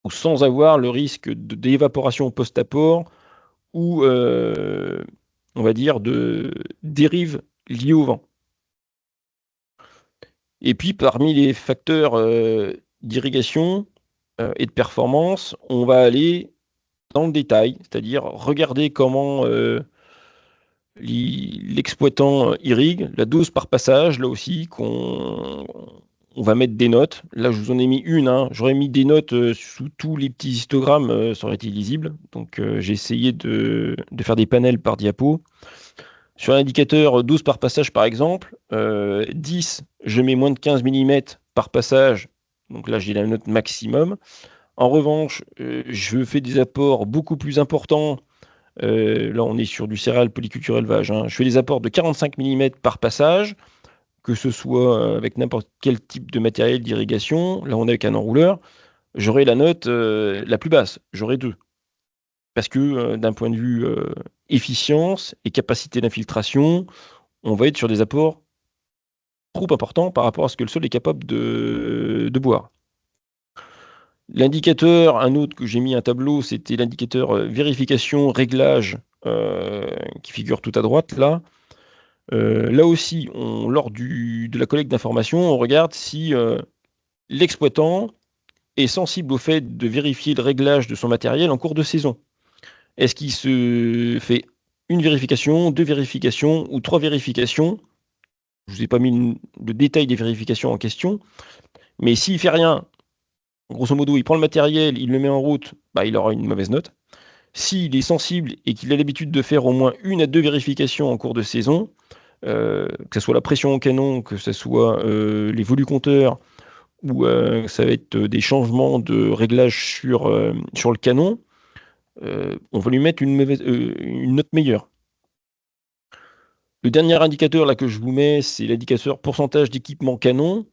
ou sans avoir le risque d'évaporation post-apport, ou, on va dire, de dérive liée au vent. Et puis, parmi les facteurs d'irrigation et de performance, on va aller dans le détail, c'est-à-dire regarder comment l'exploitant irrigue, la dose par passage, là aussi, on va mettre des notes. Là, je vous en ai mis une, hein. J'aurais mis des notes sous tous les petits histogrammes, ça aurait été lisible. Donc, j'ai essayé de faire des panels par diapo. Sur l'indicateur 12 par passage, par exemple, 10, je mets moins de 15 mm par passage. Donc là, j'ai la note maximum. En revanche, je fais des apports beaucoup plus importants. Là, on est sur du céréal polyculture élevage, hein. Je fais des apports de 45 mm par passage, que ce soit avec n'importe quel type de matériel d'irrigation. Là, on est avec un enrouleur. J'aurai la note la plus basse. J'aurai 2. Parce que d'un point de vue efficience et capacité d'infiltration, on va être sur des apports trop importants par rapport à ce que le sol est capable de boire. L'indicateur, un autre que j'ai mis un tableau, c'était l'indicateur vérification, réglage, qui figure tout à droite là. Là aussi, lors de la collecte d'informations, on regarde si l'exploitant est sensible au fait de vérifier le réglage de son matériel en cours de saison. Est-ce qu'il se fait une vérification, 2 vérifications ou 3 vérifications? Je ne vous ai pas mis le détail des vérifications en question, mais s'il ne fait rien, grosso modo, il prend le matériel, il le met en route, bah, il aura une mauvaise note. S'il est sensible et qu'il a l'habitude de faire au moins 1 à 2 vérifications en cours de saison, que ce soit la pression au canon, que ce soit les volucompteurs, ou ça va être des changements de réglage sur le canon, on va lui mettre une note meilleure. Le dernier indicateur là que je vous mets, c'est l'indicateur pourcentage d'équipement canon.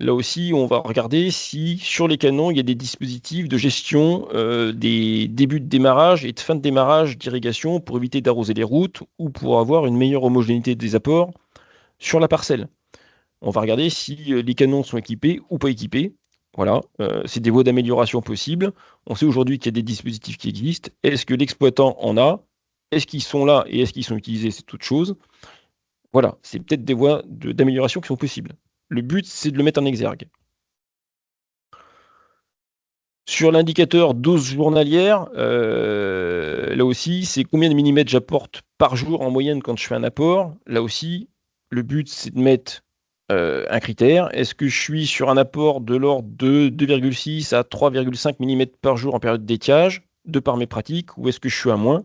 Là aussi, on va regarder si sur les canons, il y a des dispositifs de gestion des débuts de démarrage et de fin de démarrage d'irrigation pour éviter d'arroser les routes ou pour avoir une meilleure homogénéité des apports sur la parcelle. On va regarder si les canons sont équipés ou pas équipés. Voilà, c'est des voies d'amélioration possibles. On sait aujourd'hui qu'il y a des dispositifs qui existent. Est-ce que l'exploitant en a? Est-ce qu'ils sont là et est-ce qu'ils sont utilisés? C'est toute chose. Voilà, c'est peut-être des voies d'amélioration qui sont possibles. Le but, c'est de le mettre en exergue. Sur l'indicateur dose journalière, là aussi, c'est combien de millimètres j'apporte par jour en moyenne quand je fais un apport. Là aussi, le but, c'est de mettre un critère. Est-ce que je suis sur un apport de l'ordre de 2,6 à 3,5 millimètres par jour en période d'étiage, de par mes pratiques, ou est-ce que je suis à moins?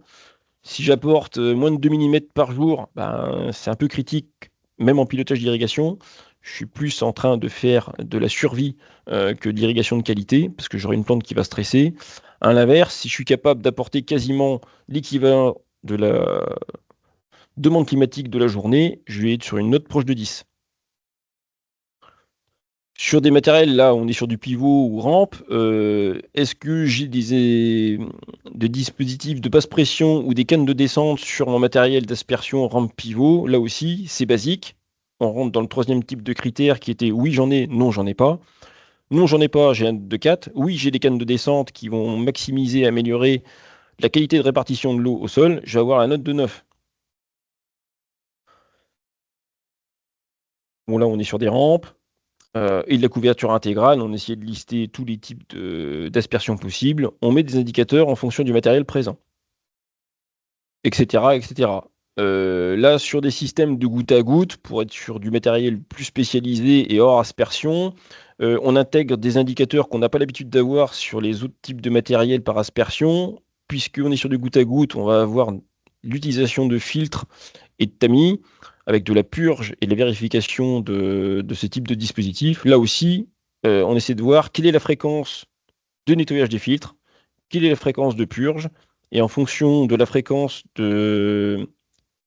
Si j'apporte moins de 2 millimètres par jour, ben, c'est un peu critique, même en pilotage d'irrigation. Je suis plus en train de faire de la survie que de l'irrigation de qualité, parce que j'aurai une plante qui va stresser. À l'inverse, si je suis capable d'apporter quasiment l'équivalent de la demande climatique de la journée, je vais être sur une note proche de 10. Sur des matériels, là, on est sur du pivot ou rampe. Est-ce que j'ai des dispositifs de basse pression ou des cannes de descente sur mon matériel d'aspersion rampe pivot? Là aussi, c'est basique. On rentre dans le troisième type de critère qui était oui, j'en ai, non, j'en ai pas. Non, j'en ai pas, j'ai un de 4. Oui, j'ai des cannes de descente qui vont maximiser, améliorer la qualité de répartition de l'eau au sol. Je vais avoir la note de 9. Bon, là, on est sur des rampes. Et de la couverture intégrale, on essayait de lister tous les types d'aspersion possibles. On met des indicateurs en fonction du matériel présent, etc. etc. Là, sur des systèmes de goutte à goutte, pour être sur du matériel plus spécialisé et hors aspersion, on intègre des indicateurs qu'on n'a pas l'habitude d'avoir sur les autres types de matériel par aspersion. Puisqu'on est sur du goutte à goutte, on va avoir l'utilisation de filtres et de tamis avec de la purge et de la vérification de ce type de dispositif. Là aussi, on essaie de voir quelle est la fréquence de nettoyage des filtres, quelle est la fréquence de purge, et en fonction de la fréquence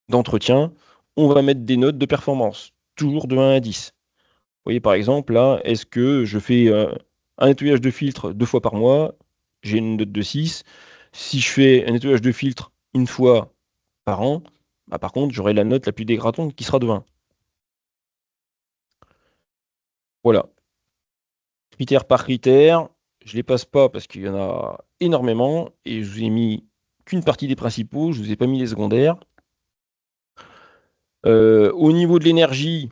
d'entretien, on va mettre des notes de performance, toujours de 1 à 10. Vous voyez par exemple là, est-ce que je fais un nettoyage de filtre 2 fois par mois, j'ai une note de 6. Si je fais un nettoyage de filtre une fois par an, bah, par contre, j'aurai la note la plus dégradante qui sera de 20. Voilà. Critère par critère, je ne les passe pas parce qu'il y en a énormément et je vous ai mis qu'une partie des principaux, je ne vous ai pas mis les secondaires. Au niveau de l'énergie,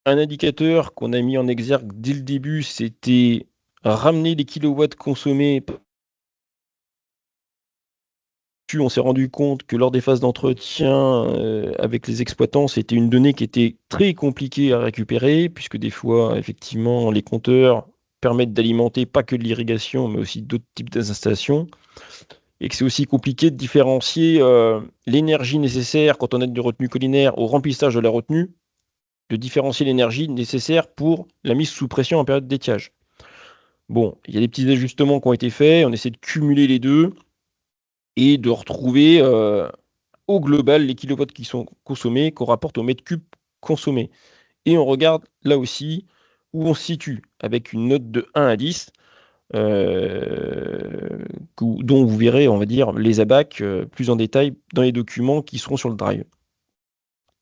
un indicateur qu'on a mis en exergue dès le début, c'était ramener les kilowatts consommés. On s'est rendu compte que lors des phases d'entretien avec les exploitants, c'était une donnée qui était très compliquée à récupérer, puisque des fois, effectivement, les compteurs permettent d'alimenter pas que de l'irrigation, mais aussi d'autres types d'installations, et que c'est aussi compliqué de différencier l'énergie nécessaire quand on a de retenue collinaire au remplissage de la retenue, de différencier l'énergie nécessaire pour la mise sous pression en période d'étiage. Bon, il y a des petits ajustements qui ont été faits, on essaie de cumuler les deux et de retrouver au global les kilowatts qui sont consommés qu'on rapporte au mètre cube consommé. Et on regarde là aussi où on se situe avec une note de 1 à 10 dont vous verrez, on va dire, les abacs plus en détail dans les documents qui seront sur le drive.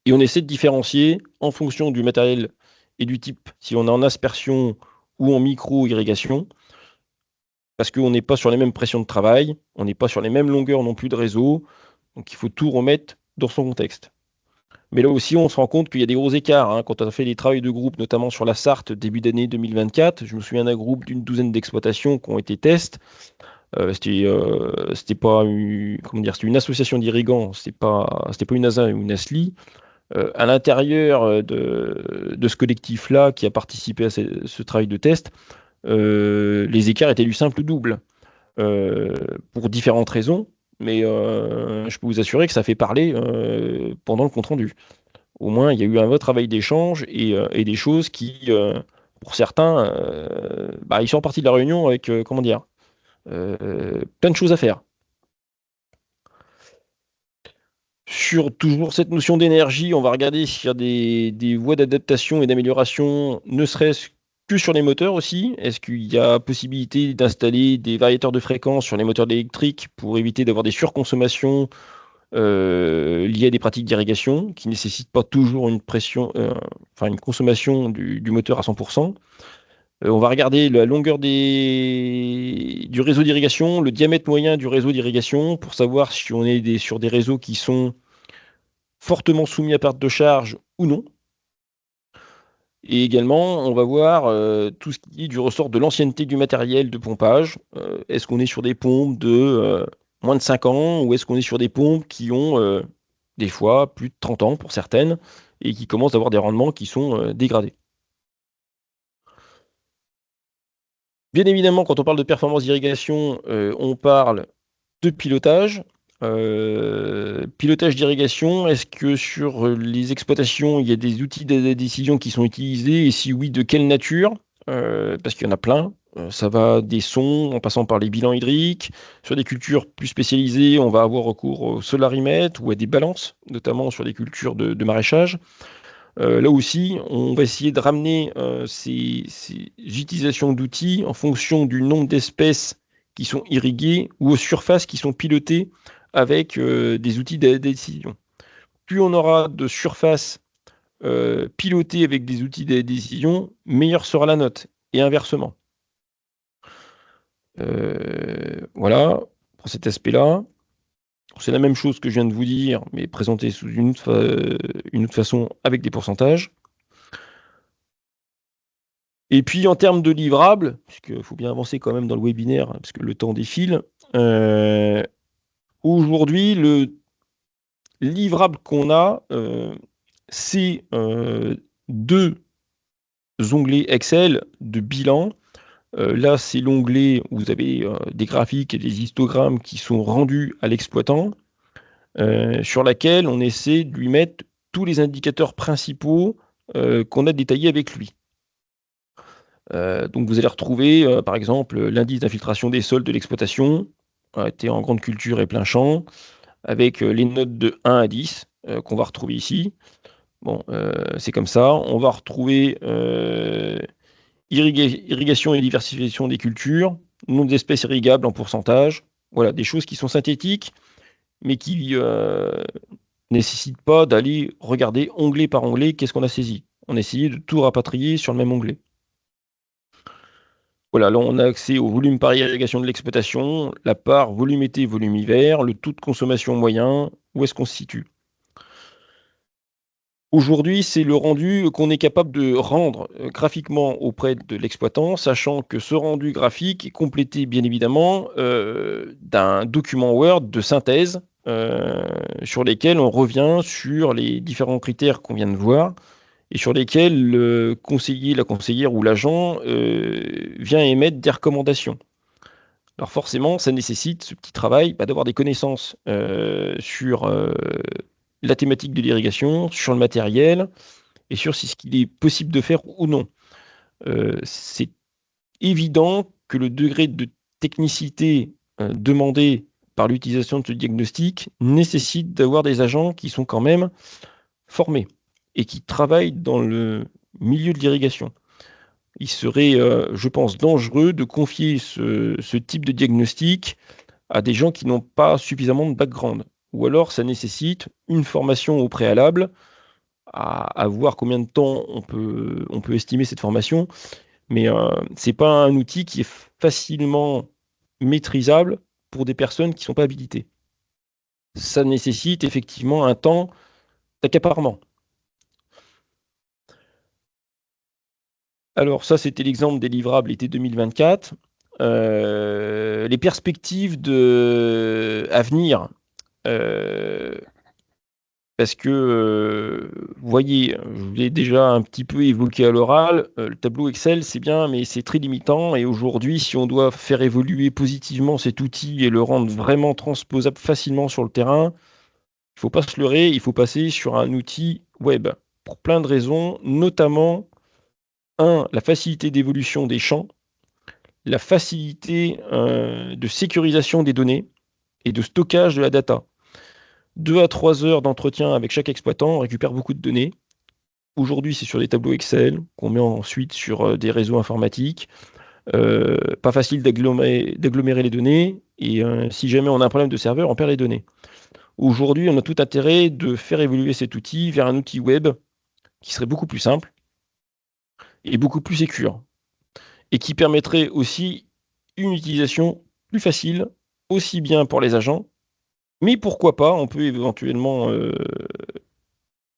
Et on essaie de différencier en fonction du matériel et du type, si on est en aspersion ou en micro-irrigation, parce qu'on n'est pas sur les mêmes pressions de travail, on n'est pas sur les mêmes longueurs non plus de réseau, donc il faut tout remettre dans son contexte. Mais là aussi, on se rend compte qu'il y a des gros écarts. Hein. Quand on a fait les travaux de groupe, notamment sur la Sarthe, début d'année 2024, je me souviens d'un groupe d'une douzaine d'exploitations qui ont été tests. C'était pas comment dire, c'était une association d'irrigants, c'était pas une ASA ou une ASLI. À l'intérieur de ce collectif-là qui a participé à ce travail de test, les écarts étaient du simple double, pour différentes raisons, mais je peux vous assurer que ça fait parler pendant le compte-rendu. Au moins, il y a eu un vrai travail d'échange et des choses qui, pour certains, ils sont partis de la réunion avec, comment dire, plein de choses à faire. Sur toujours cette notion d'énergie, on va regarder s'il y a des voies d'adaptation et d'amélioration, ne serait-ce que sur les moteurs aussi. Est-ce qu'il y a possibilité d'installer des variateurs de fréquence sur les moteurs électriques pour éviter d'avoir des surconsommations liées à des pratiques d'irrigation qui ne nécessitent pas toujours une pression, une consommation du moteur à 100%. On va regarder la longueur du réseau d'irrigation, le diamètre moyen du réseau d'irrigation pour savoir si on est sur des réseaux qui sont fortement soumis à perte de charge ou non. Et également, on va voir tout ce qui est du ressort de l'ancienneté du matériel de pompage. Est-ce qu'on est sur des pompes de moins de 5 ans ou est-ce qu'on est sur des pompes qui ont des fois plus de 30 ans pour certaines et qui commencent à avoir des rendements qui sont dégradés. Bien évidemment, quand on parle de performance d'irrigation, on parle de pilotage. Pilotage d'irrigation, est-ce que sur les exploitations, il y a des outils de décision qui sont utilisés? Et si oui, de quelle nature? Parce qu'il y en a plein. Ça va des sons en passant par les bilans hydriques. Sur des cultures plus spécialisées, on va avoir recours au solarimètre ou à des balances, notamment sur des cultures de maraîchage. Là aussi, on va essayer de ramener ces utilisations d'outils en fonction du nombre d'espèces qui sont irriguées ou aux surfaces qui sont pilotées avec des outils de décision. Plus on aura de surfaces pilotées avec des outils de décision, meilleure sera la note, et inversement. Voilà, pour cet aspect-là. C'est la même chose que je viens de vous dire, mais présenté sous une autre façon avec des pourcentages. Et puis en termes de livrables, puisqu'il faut bien avancer quand même dans le webinaire, parce que le temps défile, aujourd'hui, le livrable qu'on a, c'est 2 onglets Excel de bilan. Là, c'est l'onglet où vous avez des graphiques et des histogrammes qui sont rendus à l'exploitant, sur laquelle on essaie de lui mettre tous les indicateurs principaux qu'on a détaillés avec lui. Donc vous allez retrouver, par exemple, l'indice d'infiltration des sols de l'exploitation, été en grande culture et plein champ, avec les notes de 1 à 10 qu'on va retrouver ici. Bon, c'est comme ça. On va retrouver irrigation et diversification des cultures, nombre d'espèces irrigables en pourcentage. Voilà, des choses qui sont synthétiques, mais qui nécessitent pas d'aller regarder onglet par onglet qu'est-ce qu'on a saisi. On a essayé de tout rapatrier sur le même onglet. Voilà, là, on a accès au volume par irrigation de l'exploitation, la part volume été, volume hiver, le taux de consommation moyen, où est-ce qu'on se situe. Aujourd'hui, c'est le rendu qu'on est capable de rendre graphiquement auprès de l'exploitant, sachant que ce rendu graphique est complété, bien évidemment, d'un document Word de synthèse sur lesquels on revient sur les différents critères qu'on vient de voir et sur lesquels le conseiller, la conseillère ou l'agent vient émettre des recommandations. Alors forcément, ça nécessite ce petit travail d'avoir des connaissances sur la thématique de l'irrigation, sur le matériel et sur ce qu'il est possible de faire ou non. C'est évident que le degré de technicité demandé par l'utilisation de ce diagnostic nécessite d'avoir des agents qui sont quand même formés et qui travaillent dans le milieu de l'irrigation. Il serait, je pense, dangereux de confier ce type de diagnostic à des gens qui n'ont pas suffisamment de background. Ou alors, ça nécessite une formation au préalable, à voir combien de temps on peut estimer cette formation. Mais ce n'est pas un outil qui est facilement maîtrisable pour des personnes qui ne sont pas habilitées. Ça nécessite effectivement un temps d'accaparement. Alors ça, c'était l'exemple des livrables été 2024. Les perspectives à venir, parce que, vous voyez, je vous l'ai déjà un petit peu évoqué à l'oral, le tableau Excel, c'est bien, mais c'est très limitant. Et aujourd'hui, si on doit faire évoluer positivement cet outil et le rendre vraiment transposable facilement sur le terrain, il ne faut pas se leurrer, il faut passer sur un outil web, pour plein de raisons, notamment, la facilité d'évolution des champs, la facilité de sécurisation des données et de stockage de la data. 2 à 3 heures d'entretien avec chaque exploitant, on récupère beaucoup de données. Aujourd'hui, c'est sur des tableaux Excel qu'on met ensuite sur des réseaux informatiques. Pas facile d'agglomérer les données et si jamais on a un problème de serveur, on perd les données. Aujourd'hui, on a tout intérêt de faire évoluer cet outil vers un outil web qui serait beaucoup plus simple et beaucoup plus sécure et qui permettrait aussi une utilisation plus facile, aussi bien pour les agents, mais pourquoi pas, on peut éventuellement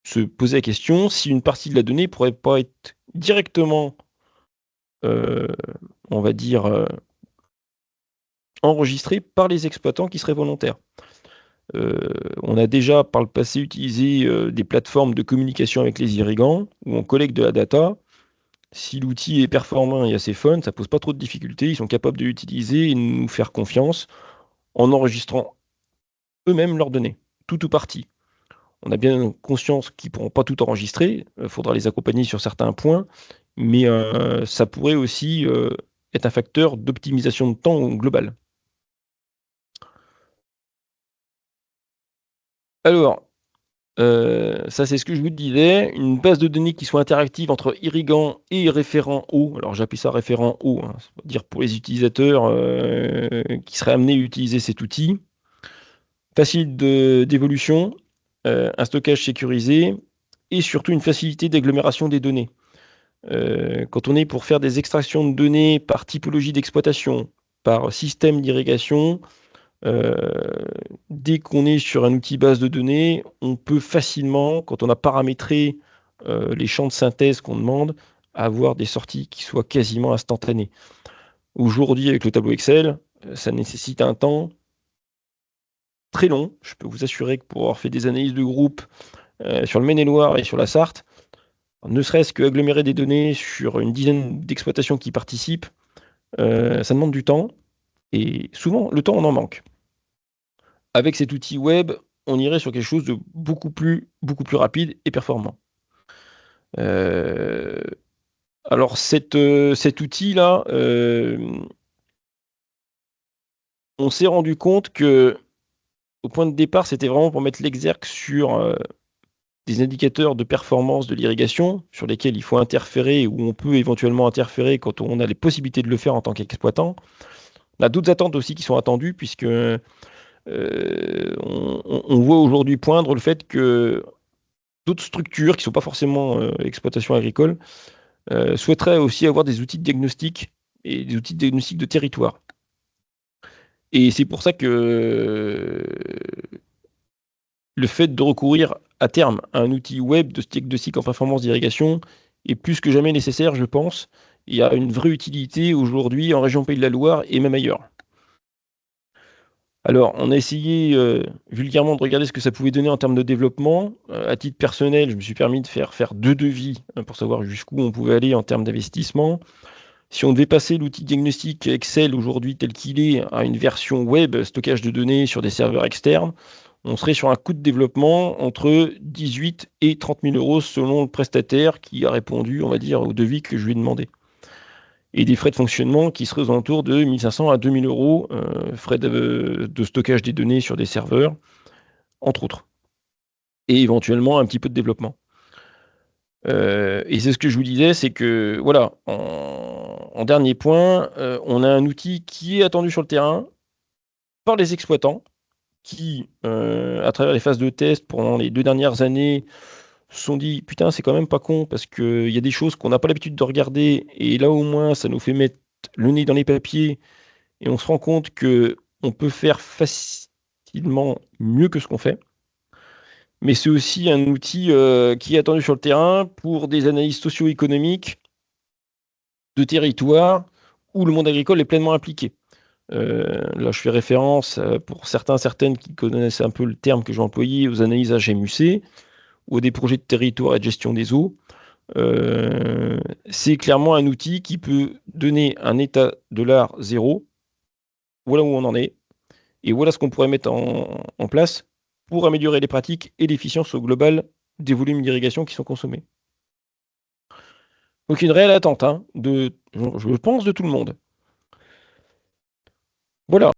se poser la question si une partie de la donnée pourrait pas être directement, on va dire, enregistrés par les exploitants qui seraient volontaires. On a déjà par le passé utilisé des plateformes de communication avec les irrigants où on collecte de la data. Si l'outil est performant et assez fun, ça pose pas trop de difficultés. Ils sont capables de l'utiliser et de nous faire confiance en enregistrant eux-mêmes leurs données, tout ou partie. On a bien conscience qu'ils ne pourront pas tout enregistrer. Il faudra les accompagner sur certains points, mais ça pourrait aussi être un facteur d'optimisation de temps global. Alors, ça, c'est ce que je vous disais. Une base de données qui soit interactive entre irrigants et référent eau. Alors, j'appelle ça référent eau, hein, c'est-à-dire pour les utilisateurs qui seraient amenés à utiliser cet outil. Facile d'évolution, un stockage sécurisé et surtout une facilité d'agglomération des données. Quand on est pour faire des extractions de données par typologie d'exploitation, par système d'irrigation, dès qu'on est sur un outil base de données, on peut facilement, quand on a paramétré les champs de synthèse qu'on demande, avoir des sorties qui soient quasiment instantanées. Aujourd'hui, avec le tableau Excel, ça nécessite un temps très long. Je peux vous assurer que pour avoir fait des analyses de groupe sur le Maine-et-Loire et sur la Sarthe, ne serait-ce qu'agglomérer des données sur une dizaine d'exploitations qui participent, ça demande du temps. Et souvent, le temps, on en manque. Avec cet outil web, on irait sur quelque chose de beaucoup plus rapide et performant. Alors cet outil-là, on s'est rendu compte que au point de départ, c'était vraiment pour mettre l'exergue sur des indicateurs de performance de l'irrigation sur lesquels il faut interférer ou on peut éventuellement interférer quand on a les possibilités de le faire en tant qu'exploitant. On a d'autres attentes aussi qui sont attendues puisque on voit aujourd'hui poindre le fait que d'autres structures qui ne sont pas forcément exploitation agricole souhaiteraient aussi avoir des outils de diagnostic et des outils de diagnostic de territoire. Et c'est pour ça que le fait de recourir à terme à un outil web de diagnostic en performance d'irrigation est plus que jamais nécessaire, je pense. Il y a une vraie utilité aujourd'hui en région Pays de la Loire et même ailleurs. Alors, on a essayé vulgairement de regarder ce que ça pouvait donner en termes de développement. À titre personnel, je me suis permis de faire 2 devis pour savoir jusqu'où on pouvait aller en termes d'investissement. Si on devait passer l'outil diagnostic Excel aujourd'hui tel qu'il est à une version web, stockage de données sur des serveurs externes, on serait sur un coût de développement entre 18 et 30 000 euros selon le prestataire qui a répondu, on va dire, au devis que je lui ai demandé. Et des frais de fonctionnement qui seraient aux alentours de 1 500 à 2 000 euros, frais de stockage des données sur des serveurs, entre autres. Et éventuellement un petit peu de développement. Et c'est ce que je vous disais, c'est que, voilà, en dernier point, on a un outil qui est attendu sur le terrain par les exploitants qui, à travers les phases de test pendant les 2 dernières années, se sont dit: «Putain, c'est quand même pas con parce qu'il y a des choses qu'on n'a pas l'habitude de regarder et là, au moins, ça nous fait mettre le nez dans les papiers et on se rend compte qu'on peut faire facilement mieux que ce qu'on fait». Mais c'est aussi un outil, qui est attendu sur le terrain pour des analyses socio-économiques de territoire où le monde agricole est pleinement impliqué. Là, je fais référence, pour certaines qui connaissent un peu le terme que je vais employer, aux analyses HMUC ou des projets de territoire et de gestion des eaux. C'est clairement un outil qui peut donner un état de l'art 0. Voilà où on en est et voilà ce qu'on pourrait mettre en place pour améliorer les pratiques et l'efficience au global des volumes d'irrigation qui sont consommés. Donc une réelle attente, hein, je pense de tout le monde. Voilà.